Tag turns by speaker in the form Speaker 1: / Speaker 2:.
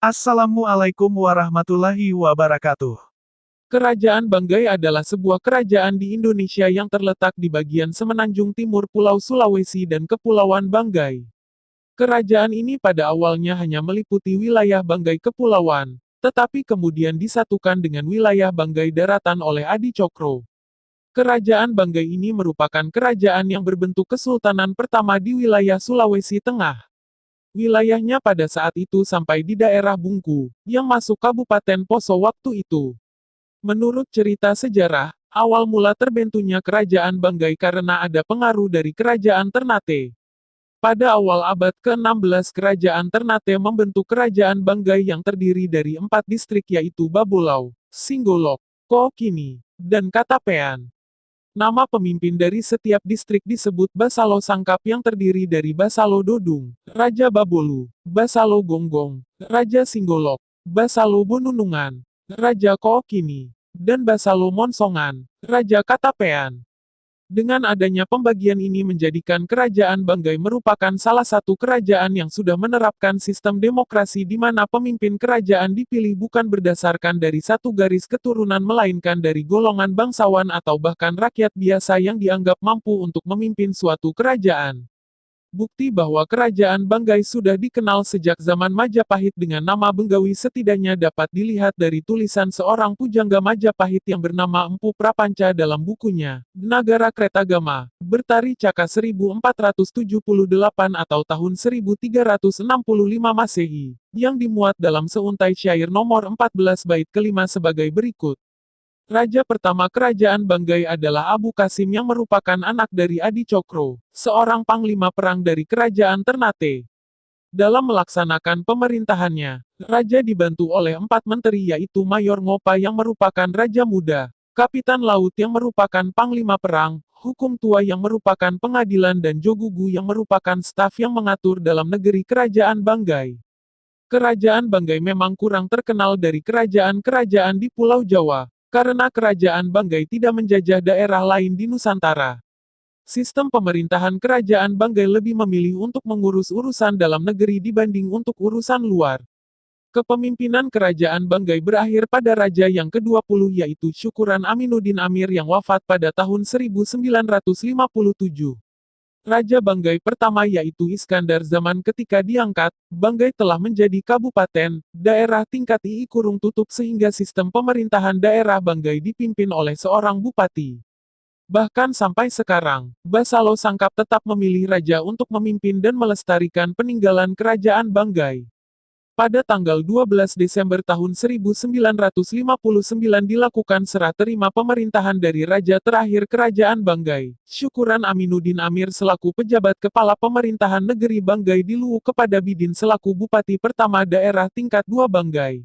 Speaker 1: Assalamualaikum warahmatullahi wabarakatuh.
Speaker 2: Kerajaan Banggai adalah sebuah kerajaan di Indonesia yang terletak di bagian semenanjung timur Pulau Sulawesi dan Kepulauan Banggai. Kerajaan ini pada awalnya hanya meliputi wilayah Banggai Kepulauan, tetapi kemudian disatukan dengan wilayah Banggai Daratan oleh Adi Cokro. Kerajaan Banggai ini merupakan kerajaan yang berbentuk kesultanan pertama di wilayah Sulawesi Tengah. Wilayahnya pada saat itu sampai di daerah Bungku, yang masuk Kabupaten Poso waktu itu. Menurut cerita sejarah, awal mula terbentuknya kerajaan Banggai karena ada pengaruh dari kerajaan Ternate. Pada awal abad ke-16 kerajaan Ternate membentuk kerajaan Banggai yang terdiri dari 4 distrik yaitu Babolau, Singgolok, Kokini, dan Katapean. Nama pemimpin dari setiap distrik disebut Basalo Sangkap yang terdiri dari Basalo Dodung, Raja Babolu, Basalo Gonggong, Raja Singgolok, Basalo Bonunungan, Raja Kokini, dan Basalo Monsongan, Raja Katapean. Dengan adanya pembagian ini menjadikan kerajaan Banggai merupakan salah satu kerajaan yang sudah menerapkan sistem demokrasi di mana pemimpin kerajaan dipilih bukan berdasarkan dari satu garis keturunan melainkan dari golongan bangsawan atau bahkan rakyat biasa yang dianggap mampu untuk memimpin suatu kerajaan. Bukti bahwa kerajaan Banggai sudah dikenal sejak zaman Majapahit dengan nama Benggawi setidaknya dapat dilihat dari tulisan seorang pujangga Majapahit yang bernama Empu Prapanca dalam bukunya, Nagara Kretagama, Bertari Caka 1478 atau tahun 1365 Masehi, yang dimuat dalam seuntai syair nomor 14 bait kelima sebagai berikut. Raja pertama kerajaan Banggai adalah Abu Kasim yang merupakan anak dari Adi Cokro, seorang panglima perang dari kerajaan Ternate. Dalam melaksanakan pemerintahannya, Raja dibantu oleh 4 menteri yaitu Mayor Ngopa yang merupakan Raja Muda, Kapitan Laut yang merupakan panglima perang, Hukum Tua yang merupakan pengadilan dan Jogugu yang merupakan staf yang mengatur dalam negeri kerajaan Banggai. Kerajaan Banggai memang kurang terkenal dari kerajaan-kerajaan di Pulau Jawa, karena kerajaan Banggai tidak menjajah daerah lain di Nusantara. Sistem pemerintahan kerajaan Banggai lebih memilih untuk mengurus urusan dalam negeri dibanding untuk urusan luar. Kepemimpinan kerajaan Banggai berakhir pada raja yang ke-20 yaitu Syukuran Aminuddin Amir yang wafat pada tahun 1957. Raja Banggai pertama yaitu Iskandar zaman ketika diangkat, Banggai telah menjadi kabupaten, daerah tingkat II kurung tutup sehingga sistem pemerintahan daerah Banggai dipimpin oleh seorang bupati. Bahkan sampai sekarang, Basalo Sangkap tetap memilih raja untuk memimpin dan melestarikan peninggalan kerajaan Banggai. Pada tanggal 12 Desember tahun 1959 dilakukan serah terima pemerintahan dari Raja terakhir Kerajaan Banggai, Syukuran Aminuddin Amir selaku pejabat kepala pemerintahan negeri Banggai di Luwu kepada Bidin selaku Bupati pertama daerah tingkat 2 Banggai.